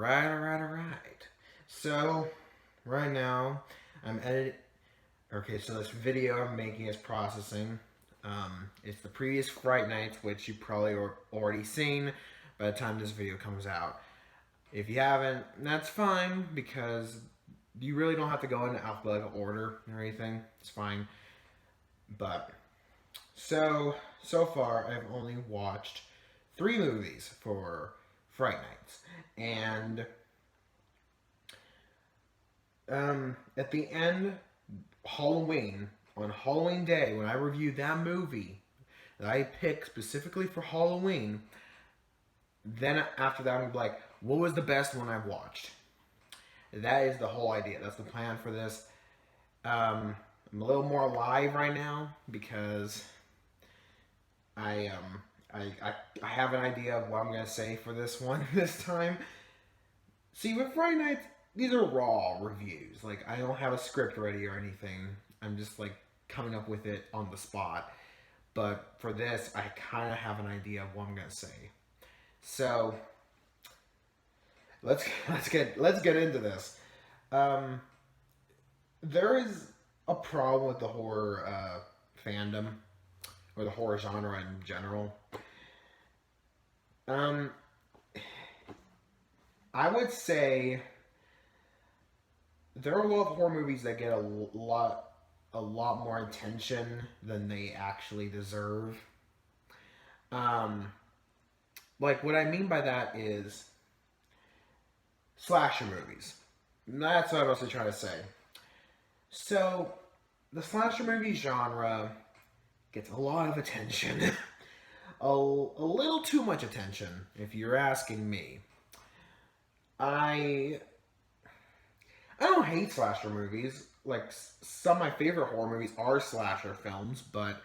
Alright. So, right now, I'm editing. Okay, so this video I'm making is processing. It's the previous Fright Nights, which you probably already seen by the time this video comes out. If you haven't, that's fine, because you really don't have to go into alphabetical order or anything. It's fine. But, so far, I've only watched 3 movies for Fright Nights. And at the end, Halloween, on Halloween Day, when I reviewed that movie that I picked specifically for Halloween, then after that, I'm like, what was the best one I've watched? That is the whole idea. That's the plan for this. I'm a little more alive right now because I have an idea of what I'm gonna say for this one this time. See, with Friday Nights, these are raw reviews. Like, I don't have a script ready or anything. I'm just like coming up with it on the spot. But for this, I kind of have an idea of what I'm gonna say. So let's get into this. There is a problem with the horror fandom, or the horror genre in general. I would say there are a lot of horror movies that get a lot more attention than they actually deserve. Like, what I mean by that is slasher movies. That's what I was trying to say. So, the slasher movie genre gets a lot of attention. a little too much attention, if you're asking me. I don't hate slasher movies. Like, some of my favorite horror movies are slasher films, but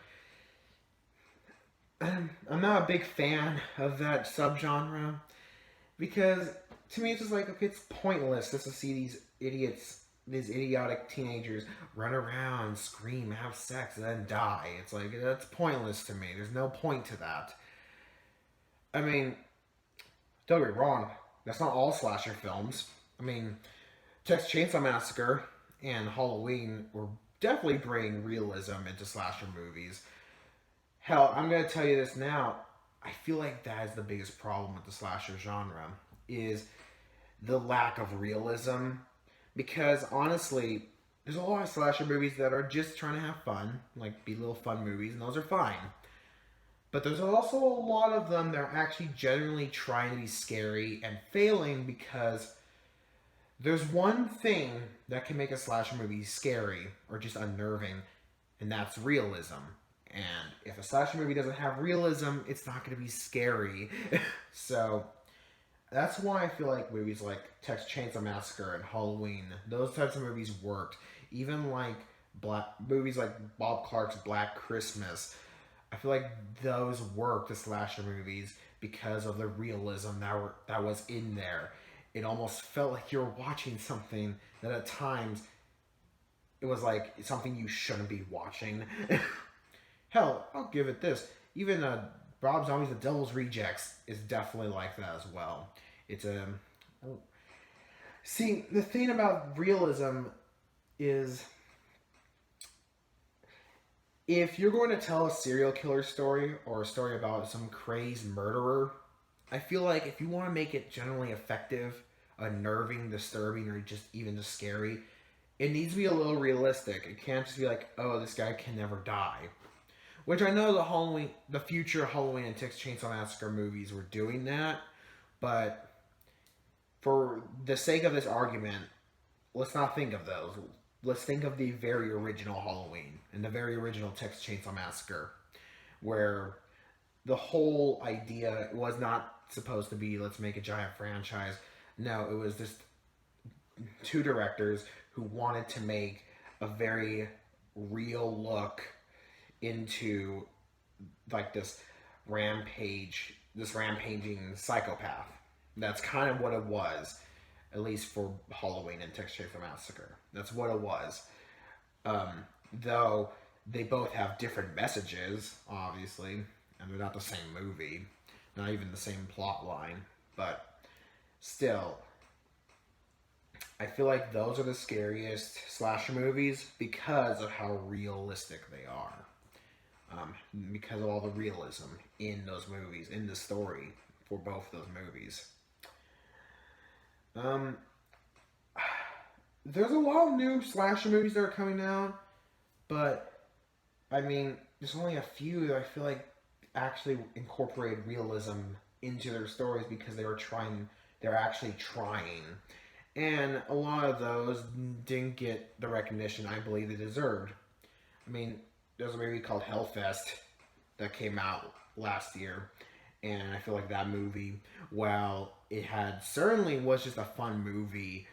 I'm not a big fan of that subgenre because to me it's just like, okay, it's pointless just to see these idiotic teenagers run around, scream, have sex, and then die. It's like, that's pointless to me. There's no point to that. I mean, don't get me wrong, that's not all slasher films. I mean, Texas Chainsaw Massacre and Halloween were definitely bringing realism into slasher movies. Hell, I'm going to tell you this now. I feel like that is the biggest problem with the slasher genre, is the lack of realism. Because, honestly, there's a lot of slasher movies that are just trying to have fun, like be little fun movies, and those are fine. But there's also a lot of them that are actually genuinely trying to be scary and failing, because there's one thing that can make a slasher movie scary or just unnerving, and that's realism. And if a slasher movie doesn't have realism, it's not going to be scary. So that's why I feel like movies like Texas Chainsaw Massacre and Halloween, those types of movies worked. Even like movies like Bob Clark's Black Christmas, I feel like those worked as slasher movies because of the realism that was in there. It almost felt like you were watching something that at times it was like something you shouldn't be watching. Hell, I'll give it this. Even Rob Zombie's The Devil's Rejects is definitely like that as well. It's a... See, the thing about realism is, if you're going to tell a serial killer story or a story about some crazed murderer, I feel like if you want to make it generally effective, unnerving, disturbing, or just scary, it needs to be a little realistic. It can't just be like, oh, this guy can never die. Which I know the future Halloween and Texas Chainsaw Massacre movies were doing that, but for the sake of this argument, let's not think of those. Let's think of the very original Halloween and the very original Texas Chainsaw Massacre, where the whole idea was not supposed to be, let's make a giant franchise. No, it was just 2 directors who wanted to make a very real look into like this rampaging psychopath. That's kind of what it was, at least for Halloween and Texas Chainsaw Massacre. That's what it was. Though they both have different messages, obviously, and they're not the same movie, not even the same plot line, but still, I feel like those are the scariest slasher movies because of how realistic they are. Because of all the realism in those movies, in the story for both those movies. Um, there's a lot of new slasher movies that are coming out, but I mean, there's only a few that I feel like actually incorporate realism into their stories because they're actually trying. And a lot of those didn't get the recognition I believe they deserved. I mean, there's a movie called Hellfest that came out last year, and I feel like that movie, while it had certainly was just a fun movie,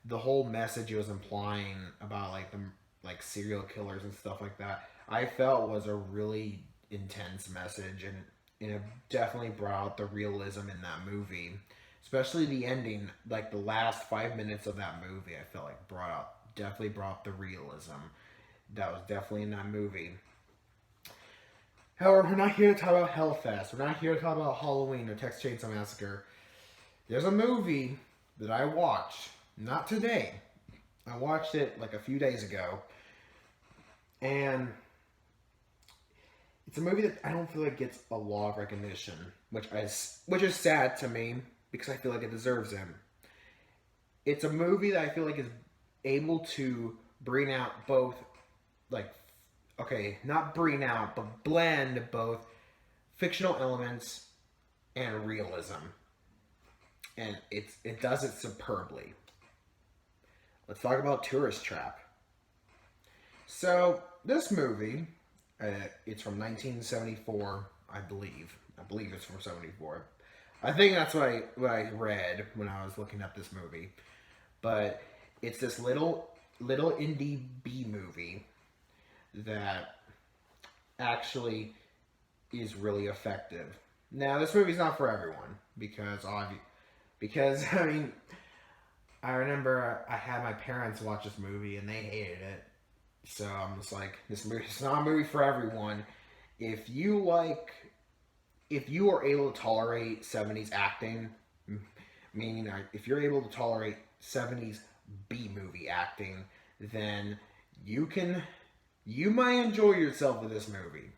the whole message it was implying about like the like serial killers and stuff like that, I felt was a really intense message, and it definitely brought out the realism in that movie. Especially the ending, like the last 5 minutes of that movie, I felt like definitely brought the realism that was definitely in that movie. However, we're not here to talk about Hellfest. We're not here to talk about Halloween or Texas Chainsaw Massacre. There's a movie that I watched, not today. I watched it like a few days ago, and it's a movie that I don't feel like gets a lot of recognition, which is sad to me because I feel like it deserves it. It's a movie that I feel like is able to bring out both, like, okay, not bring out, but blend both fictional elements and realism. And it does it superbly. Let's talk about Tourist Trap. So, this movie, it's from 1974, I believe. I believe it's from 74. I think that's what I read when I was looking up this movie. But it's this little indie B movie that actually is really effective. Now, this movie's not for everyone because I mean, I remember I had my parents watch this movie and they hated it. So I'm just like, this movie is not a movie for everyone. If you are able to tolerate 70s acting, meaning if you're able to tolerate 70s B movie acting, then you might enjoy yourself with this movie.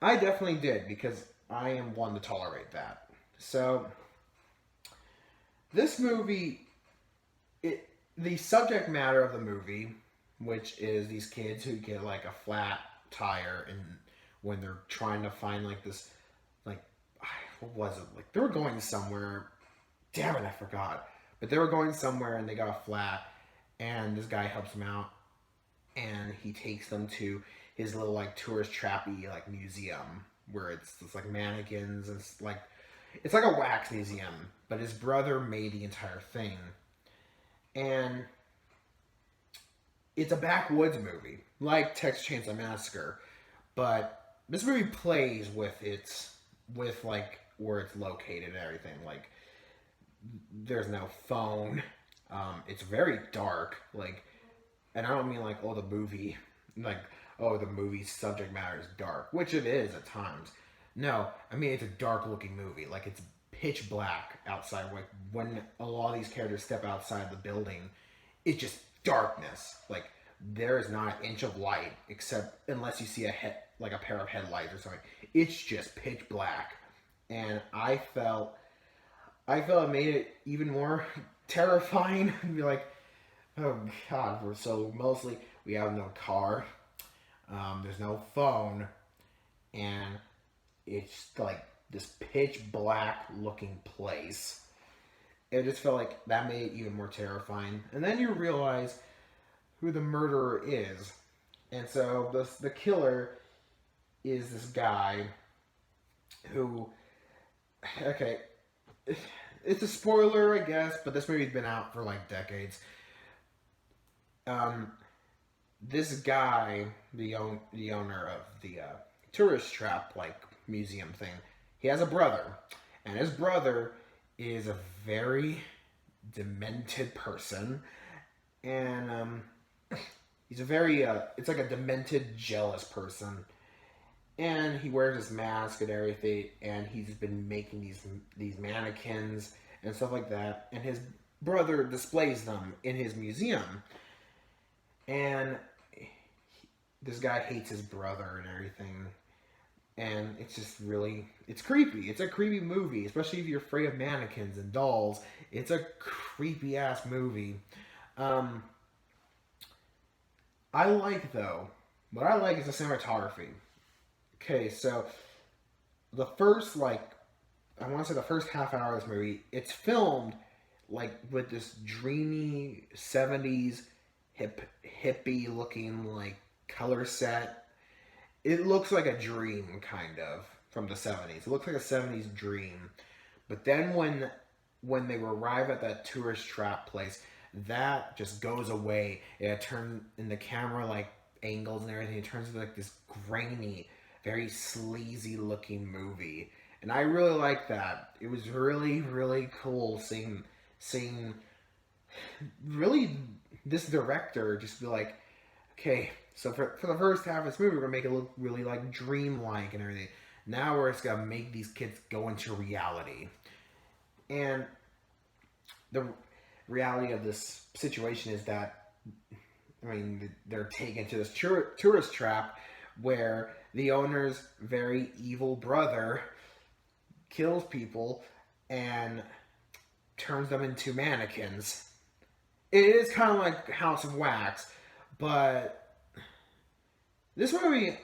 I definitely did because I am one to tolerate that. So this movie, the subject matter of the movie, which is these kids who get like a flat tire and when they're trying to find like this, like, what was it? Like they were going somewhere. Damn it, I forgot. But they were going somewhere and they got a flat, and this guy helps them out, and he takes them to his little like tourist trappy like museum where it's like mannequins and it's like a wax museum, but his brother made the entire thing, and it's a backwoods movie like Texas Chainsaw Massacre, but this movie plays with like where it's located and everything. Like there's no phone. It's very dark. Like, and I don't mean like the movie, like the movie's subject matter is dark, which it is at times. No, I mean it's a dark looking movie. Like it's pitch black outside. Like when a lot of these characters step outside the building, it's just darkness. Like there is not an inch of light except unless you see a pair of headlights or something. It's just pitch black, and I felt it made it even more terrifying. Be like, oh god, we have no car, there's no phone, and it's like this pitch black looking place. It just felt like that made it even more terrifying. And then you realize who the murderer is, and so the killer is this guy who, okay, it's a spoiler, I guess, but this movie's been out for like decades. This guy, the owner of the tourist trap like museum thing, he has a brother, and his brother is a very demented person, and he's a very it's like a demented, jealous person. And he wears his mask and everything, and he's been making these mannequins and stuff like that. And brother displays them in his museum, and this guy hates his brother and everything. And it's just really, it's creepy. It's a creepy movie, especially if you're afraid of mannequins and dolls. It's a creepy ass movie. Um, I like though, what I like is the cinematography. Okay, so the first I want to say the first half hour of this movie, it's filmed like with this dreamy '70s hippie looking like color set. It looks like a dream kind of from the '70s. It looks like a '70s dream. But then when they arrive at that tourist trap place, that just goes away. It turns in the camera like angles and everything. It turns into like this grainy, very sleazy looking movie, and I really like that. It was really really cool seeing really this director just be like, okay, so for the first half of this movie, we're gonna make it look really like dreamlike and everything. Now we're just gonna make these kids go into reality, and the reality of this situation is that, I mean, they're taken to this tourist trap where the owner's very evil brother kills people and turns them into mannequins. It is kind of like House of Wax, but this movie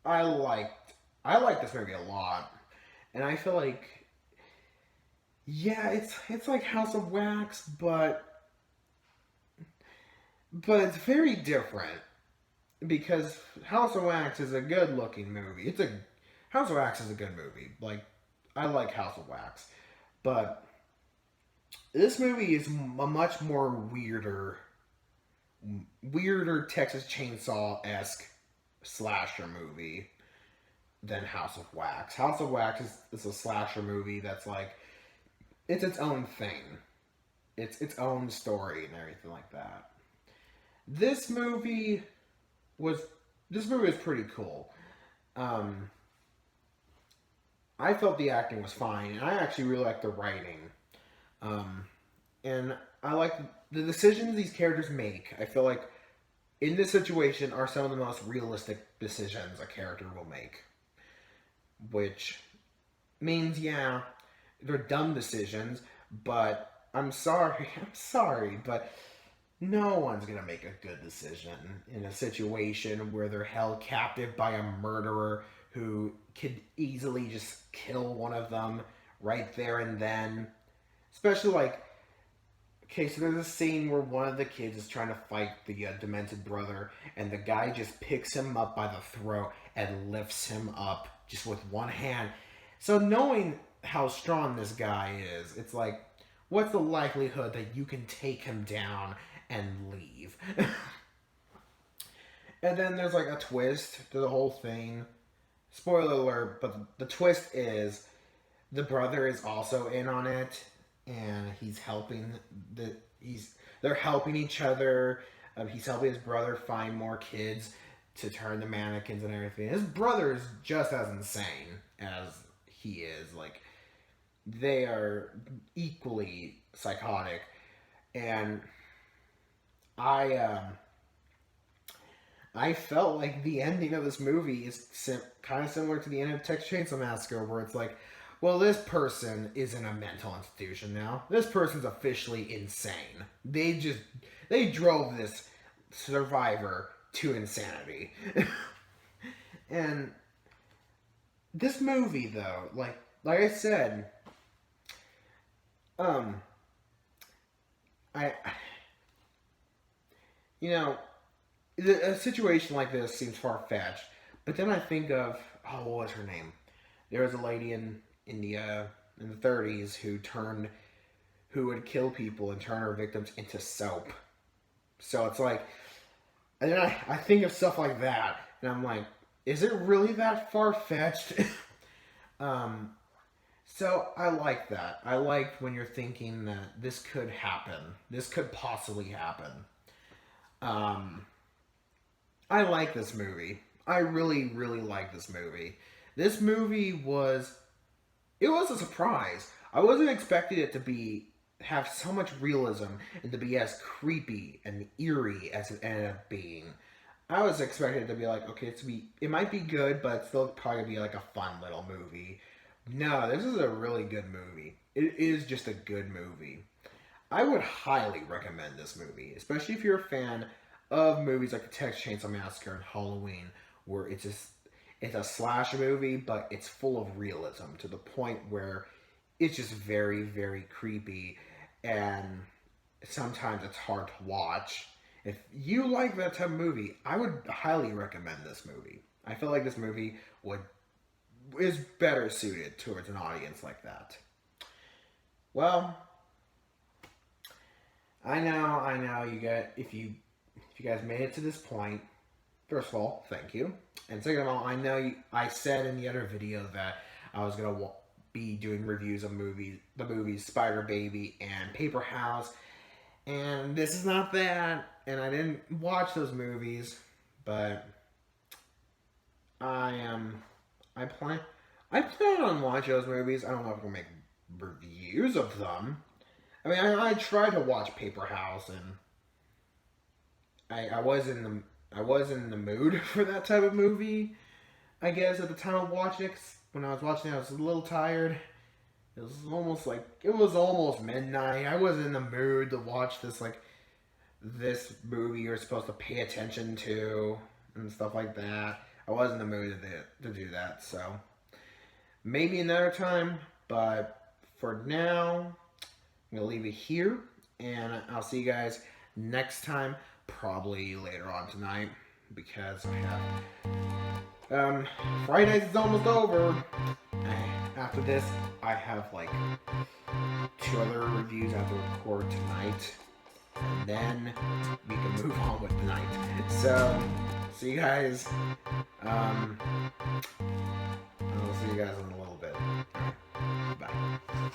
I liked. I liked this movie a lot, and I feel like, yeah, it's like House of Wax, but it's very different because House of Wax is a good looking movie. House of Wax is a good movie. Like, I like House of Wax, but this movie is a much more weirder Texas Chainsaw esque slasher movie than House of Wax. House of Wax is a slasher movie that's like, it's its own thing. It's its own story and everything like that. This movie was pretty cool. Um, I felt the acting was fine, and I actually really liked the writing. Um, and I like the decisions these characters make. I feel like in this situation are some of the most realistic decisions a character will make. Which means, yeah, they're dumb decisions, but I'm sorry, but no one's gonna make a good decision in a situation where they're held captive by a murderer who could easily just kill one of them right there and then. Especially like, okay, so there's a scene where one of the kids is trying to fight the demented brother, and the guy just picks him up by the throat and lifts him up just with one hand. So knowing how strong this guy is, it's like, what's the likelihood that you can take him down and leave? And then there's like a twist to the whole thing. Spoiler alert, but the twist is the brother is also in on it, and he's helping they're helping each other. He's helping his brother find more kids to turn to mannequins and everything. His brother is just as insane as he is. Like, they are equally psychotic, and I I felt like the ending of this movie is kind of similar to the end of Texas Chainsaw Massacre, where it's like, well, this person is in a mental institution now. This person's officially insane. They drove this survivor to insanity. And this movie, though, like I said, I you know, a situation like this seems far fetched, but then I think of, oh, what was her name? There was a lady in India in the 30s who would kill people and turn her victims into soap. So it's like, and then I think of stuff like that, and I'm like, is it really that far fetched? So I like that. I like when you're thinking that this could happen. This could possibly happen. Um, I like this movie. I really, really like this movie. This movie was, it was a surprise. I wasn't expecting it to be have so much realism and to be as creepy and eerie as it ended up being. I was expecting it to be like, okay, it might be good, but it's still probably be like a fun little movie. No, this is a really good movie. It is just a good movie. I would highly recommend this movie, especially if you're a fan of movies like the Texas Chainsaw Massacre and Halloween, where it's a slash movie, but it's full of realism to the point where it's just very, very creepy, and sometimes it's hard to watch. If you like that type of movie, I would highly recommend this movie. I feel like this movie would is better suited towards an audience like that. Well, I know. You got if you guys made it to this point. First of all, thank you, and second of all, I said in the other video that I was gonna be doing reviews of the movies Spider Baby and Paper House, and this is not that. And I didn't watch those movies, but I am I plan on watching those movies. I don't know if I'm gonna make reviews of them. I mean, I tried to watch Paper House, and I was in the mood for that type of movie. I guess at the time of watching it, when I was watching it, I was a little tired. It was almost midnight. I wasn't in the mood to watch this movie you're supposed to pay attention to and stuff like that. I wasn't in the mood to do that, so maybe another time. But for now, I'm gonna leave it here, and I'll see you guys next time, probably later on tonight, because I have Fright Night is almost over. After this, I have like 2 other reviews I have to record tonight, and then we can move on with the night. So, see you guys. I'll see you guys in a little bit. Bye.